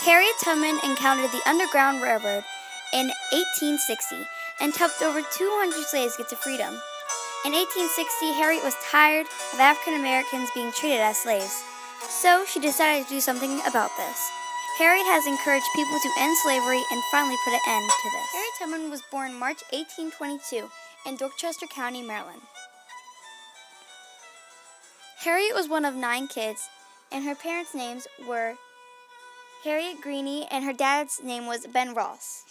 Harriet Tubman encountered the Underground Railroad in 1860 and helped over 200 slaves get to freedom. In 1860, Harriet was tired of African Americans being treated as slaves, so she decided to do something about this. Harriet has encouraged people to end slavery and finally put an end to this. Harriet Tubman was born March 1822 in Dorchester County, Maryland. Harriet was one of 9 kids, and her parents' names were Harriet Greene, and her dad's name was Ben Ross.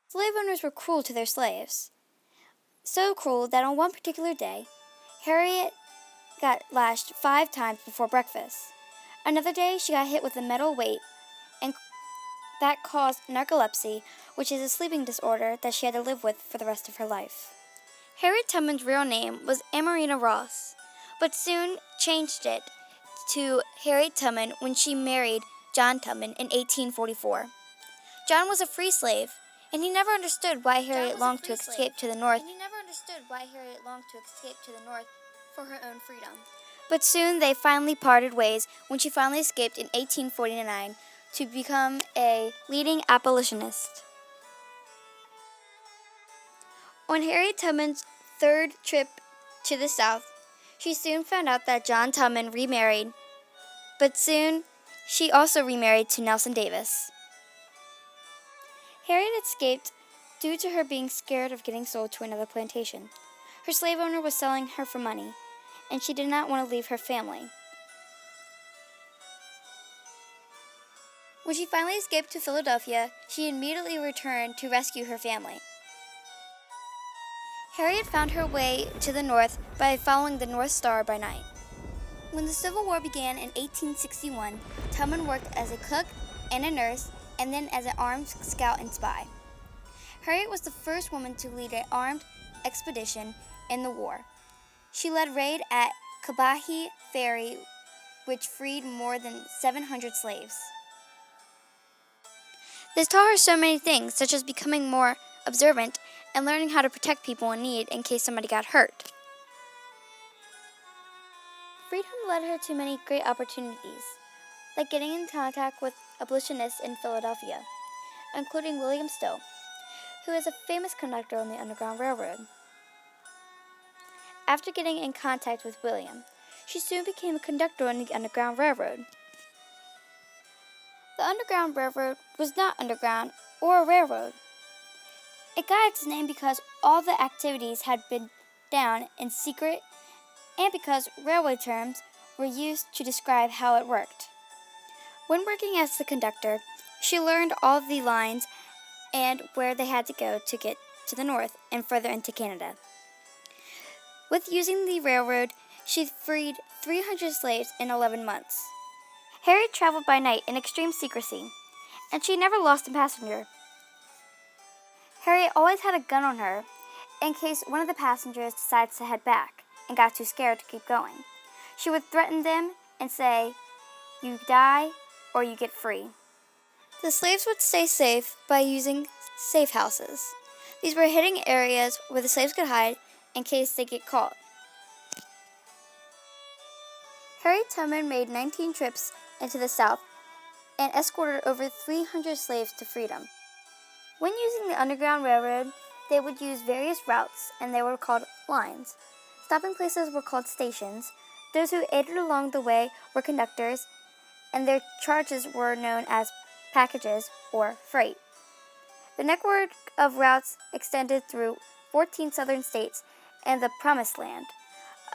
Slave owners were cruel to their slaves. So cruel that on one particular day, Harriet got lashed 5 times before breakfast. Another day, she got hit with a metal weight, and that caused narcolepsy, which is a sleeping disorder that she had to live with for the rest of her life. Harriet Tubman's real name was Amarina Ross, but soon changed it to Harriet Tubman when she married John Tubman in 1844. John was a free slave, and he never understood why Harriet longed to escape to the north for her own freedom. But soon they finally parted ways when she finally escaped in 1849 to become a leading abolitionist. On Harriet Tubman's 3rd trip to the South, she soon found out that John Tubman remarried, but soon she also remarried to Nelson Davis. Harriet escaped due to her being scared of getting sold to another plantation. Her slave owner was selling her for money, and she did not want to leave her family. When she finally escaped to Philadelphia, she immediately returned to rescue her family. Harriet found her way to the north by following the North Star by night. When the Civil War began in 1861, Tubman worked as a cook and a nurse, and then as an armed scout and spy. Harriet was the first woman to lead an armed expedition in the war. She led a raid at Combahee Ferry, which freed more than 700 slaves. This taught her so many things, such as becoming more observant and learning how to protect people in need in case somebody got hurt. Freedom led her to many great opportunities, like getting in contact with abolitionists in Philadelphia, including William Stowe, who is a famous conductor on the Underground Railroad. After getting in contact with William, she soon became a conductor on the Underground Railroad. The Underground Railroad was not underground or a railroad. It got its name because all the activities had been done in secret and because railway terms were used to describe how it worked. When working as the conductor, she learned all of the lines and where they had to go to get to the north and further into Canada. With using the railroad, she freed 300 slaves in 11 months. Harriet traveled by night in extreme secrecy, and she never lost a passenger. Harriet always had a gun on her in case one of the passengers decides to head back and got too scared to keep going. She would threaten them and say, "You die or you get free." The slaves would stay safe by using safe houses. These were hidden areas where the slaves could hide in case they get caught. Harriet Tubman made 19 trips into the South and escorted over 300 slaves to freedom. When using the Underground Railroad, they would use various routes, and they were called lines. Stopping places were called stations. Those who aided along the way were conductors, and their charges were known as packages or freight. The network of routes extended through 14 southern states and the Promised Land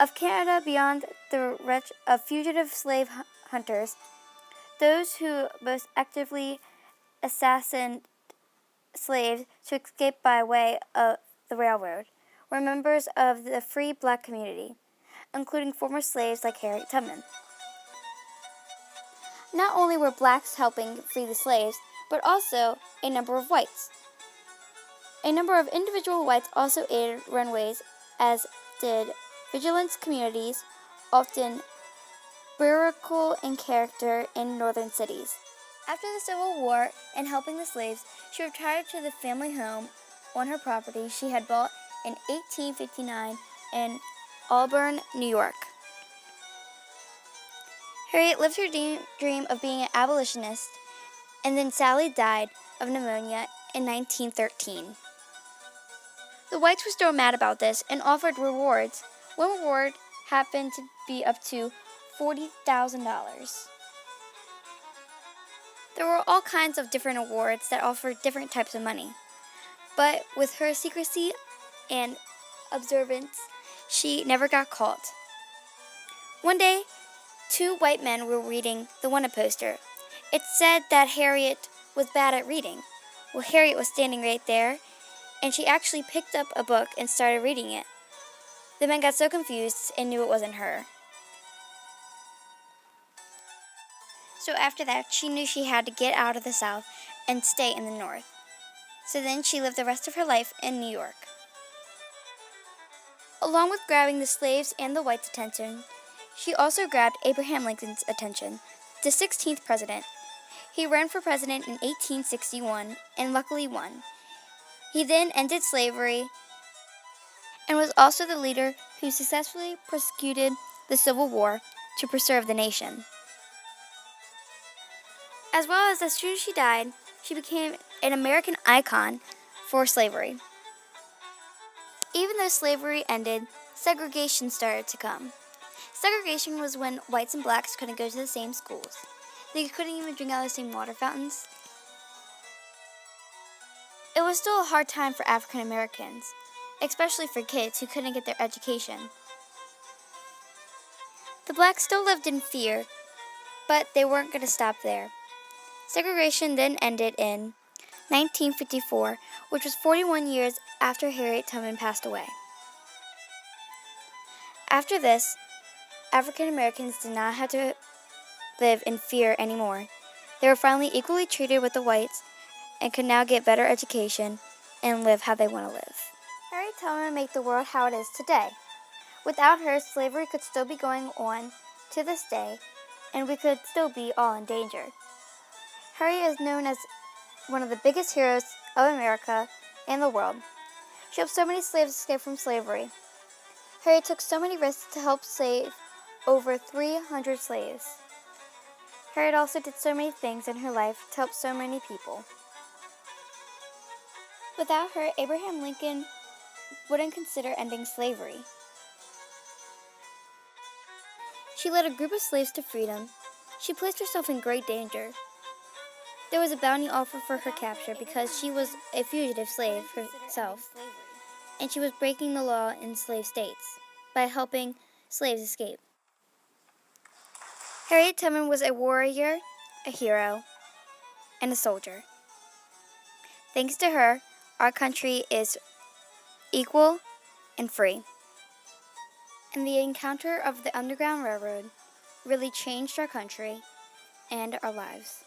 of Canada beyond the reach of fugitive slave hunters. Those who most actively assassinated slaves to escape by way of the railroad were members of the free black community, including former slaves like Harriet Tubman. Not only were blacks helping free the slaves, but also a number of whites. A number of individual whites also aided runways, as did vigilance communities, often bureaucratic in character in northern cities. After the Civil War and helping the slaves, she retired to the family home on her property she had bought in 1859 in Auburn, New York. Harriet lived her dream of being an abolitionist, and then Sally died of pneumonia in 1913. The whites were still mad about this and offered rewards. One reward happened to be up to $40,000. There were all kinds of different awards that offered different types of money. But with her secrecy and observance, she never got caught. One day, two white men were reading the wanted poster. It said that Harriet was bad at reading. Well, Harriet was standing right there, and she actually picked up a book and started reading it. The men got so confused and knew it wasn't her. So after that, she knew she had to get out of the South and stay in the North. So then she lived the rest of her life in New York. Along with grabbing the slaves and the whites' attention, she also grabbed Abraham Lincoln's attention, the 16th president. He ran for president in 1861 and luckily won. He then ended slavery and was also the leader who successfully prosecuted the Civil War to preserve the nation. As soon as she died, she became an American icon for slavery. Even though slavery ended, segregation started to come. Segregation was when whites and blacks couldn't go to the same schools. They couldn't even drink out of the same water fountains. It was still a hard time for African Americans, especially for kids who couldn't get their education. The blacks still lived in fear, but they weren't going to stop there. Segregation then ended in 1954, which was 41 years after Harriet Tubman passed away. After this, African Americans did not have to live in fear anymore. They were finally equally treated with the whites and could now get better education and live how they want to live. Harriet Tubman made the world how it is today. Without her, slavery could still be going on to this day, and we could still be all in danger. Harriet is known as one of the biggest heroes of America and the world. She helped so many slaves escape from slavery. Harriet took so many risks to help save over 300 slaves. Harriet also did so many things in her life to help so many people. Without her, Abraham Lincoln wouldn't consider ending slavery. She led a group of slaves to freedom. She placed herself in great danger. There was a bounty offered for her capture because she was a fugitive slave herself, and she was breaking the law in slave states by helping slaves escape. Harriet Tubman was a warrior, a hero, and a soldier. Thanks to her, our country is equal and free. And the encounter of the Underground Railroad really changed our country and our lives.